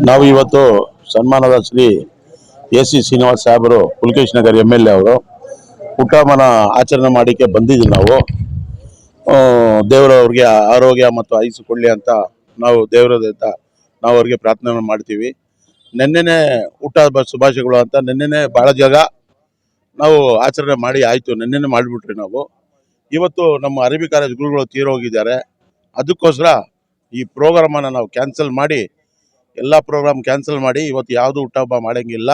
ನಾವು ಇವತ್ತು ಸನ್ಮಾನದ ಶ್ರೀ ಎ.ಸಿ. ಶ್ರೀನಿವಾಸ್ ಸಾಹೇಬರು ಪುಲಕೇಶ್ ನಗರ್ MLA ಅವರು ಹುಟ್ಟುಹಬ್ಬನ ಆಚರಣೆ ಮಾಡಿಕೆ ಬಂದಿದ್ದೀವಿ ನಾವು. ದೇವರವ್ರಿಗೆ ಆರೋಗ್ಯ ಮತ್ತು ಆಯುಸ್ಸು ಕೊಡಲಿ ಅಂತ ನಾವು ನಾವು ಅವ್ರಿಗೆ ಪ್ರಾರ್ಥನೆ ಮಾಡ್ತೀವಿ. ನೆನ್ನೆನೇ ಹುಟ್ಟುಹಬ್ಬ ಶುಭಾಶಯಗಳು ಅಂತ ನೆನ್ನೆನೇ ಭಾಳ ಜಾಗ ನಾವು ಆಚರಣೆ ಮಾಡಿ ಆಯಿತು. ನೆನ್ನೆನೇ ಮಾಡಿಬಿಟ್ರಿ ನಾವು. ಇವತ್ತು ನಮ್ಮ ಅರಬಿ ಕಾಲೇಜ್ ಗುರುಗಳು ತೀರೋಗಿದ್ದಾರೆ. ಅದಕ್ಕೋಸ್ಕರ ಈ ಪ್ರೋಗ್ರಾಮನ್ನು ನಾವು ಕ್ಯಾನ್ಸಲ್ ಮಾಡಿ, ಎಲ್ಲ ಪ್ರೋಗ್ರಾಮ್ ಕ್ಯಾನ್ಸಲ್ ಮಾಡಿ ಇವತ್ತು ಯಾವುದು ಹುಟ್ಟುಹಬ್ಬ ಮಾಡೋಂಗಿಲ್ಲ.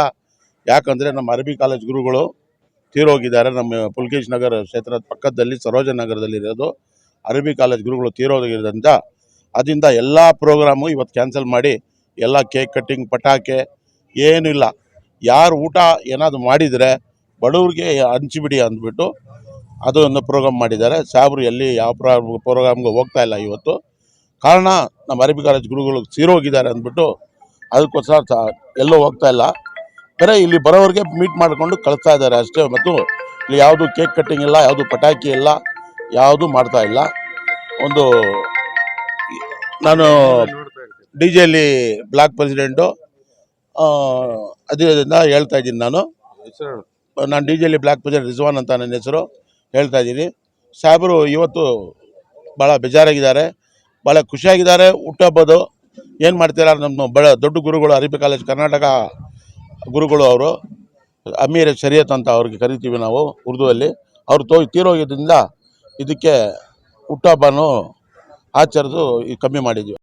ಯಾಕಂದರೆ ನಮ್ಮ ಅರಬಿ ಕಾಲೇಜ್ ಗುರುಗಳು ತೀರೋಗಿದ್ದಾರೆ. ನಮ್ಮ ಪುಲಕೇಶ್ ನಗರ ಕ್ಷೇತ್ರದ ಪಕ್ಕದಲ್ಲಿ ಸರೋಜ ನಗರದಲ್ಲಿರೋದು ಅರಬಿ ಕಾಲೇಜ್ ಗುರುಗಳು ತೀರೋಗಿರೋದ್ರಿಂದ ಅದರಿಂದ ಎಲ್ಲ ಪ್ರೋಗ್ರಾಮು ಇವತ್ತು ಕ್ಯಾನ್ಸಲ್ ಮಾಡಿ, ಎಲ್ಲ ಕೇಕ್ ಕಟ್ಟಿಂಗ್, ಪಟಾಕೆ ಏನಿಲ್ಲ. ಯಾರು ಊಟ ಏನಾದರೂ ಮಾಡಿದರೆ ಬಡವ್ರಿಗೆ ಹಂಚಿಬಿಡಿ ಅಂದ್ಬಿಟ್ಟು ಅದೊಂದು ಪ್ರೋಗ್ರಾಮ್ ಮಾಡಿದ್ದಾರೆ. ಸಾಹೇಬರು ಎಲ್ಲಿ ಯಾವ ಪ್ರೋಗ್ರಾಮ್ಗೆ ಹೋಗ್ತಾ ಇಲ್ಲ ಇವತ್ತು. ಕಾರಣ ನಮ್ಮ ಅರಬಿ ಕಾಲೇಜ್ ಗುರುಗಳು ತೀರೋಗಿದ್ದಾರೆ ಅಂದ್ಬಿಟ್ಟು ಅದಕ್ಕೋಸ್ಕರ ಎಲ್ಲೂ ಹೋಗ್ತಾ ಇಲ್ಲ. ಬರೀ ಇಲ್ಲಿ ಬರೋವ್ರಿಗೆ ಮೀಟ್ ಮಾಡಿಕೊಂಡು ಕಳಿಸ್ತಾ ಇದ್ದಾರೆ ಅಷ್ಟೇ. ಮತ್ತು ಇಲ್ಲಿ ಯಾವುದು ಕೇಕ್ ಕಟ್ಟಿಂಗ್ ಇಲ್ಲ, ಯಾವುದು ಪಟಾಕಿ ಇಲ್ಲ, ಯಾವುದು ಮಾಡ್ತಾ ಇಲ್ಲ. ಒಂದು ನಾನು DJಲಿ ಬ್ಲಾಕ್ ಪ್ರೆಸಿಡೆಂಟು ಅದರಿಂದ ಹೇಳ್ತಾ ಇದ್ದೀನಿ. ನಾನು DJಲಿ ಬ್ಲಾಕ್ ಪ್ರೆಸಿಡೆಂಟ್ ರಿಜ್ವಾನ್ ಅಂತ ನನ್ನ ಹೆಸರು ಹೇಳ್ತಾ ಇದ್ದೀನಿ. ಸಾಹೇಬರು ಇವತ್ತು ಭಾಳ ಬೇಜಾರಾಗಿದ್ದಾರೆ, ಭಾಳ ಖುಷಿಯಾಗಿದ್ದಾರೆ. ಹುಟ್ಟುಹಬ್ಬದು ಏನು ಮಾಡ್ತೀರಾ, ನಮ್ಮ ದೊಡ್ಡ ಗುರುಗಳು ಅರಬಿ ಕಾಲೇಜ್ ಕರ್ನಾಟಕ ಗುರುಗಳು ಅವರು ಅಮೀರ್ ಶರೀಯತ್ ಅಂತ ಅವ್ರಿಗೆ ಕರಿತೀವಿ ನಾವು ಉರ್ದುವಲ್ಲಿ. ಅವರು ತೀರೋಗಿದ್ದರಿಂದ ಇದಕ್ಕೆ ಹುಟ್ಟುಹಬ್ಬನೂ ಆಚರಿದು ಕಮ್ಮಿ ಮಾಡಿದ್ವಿ.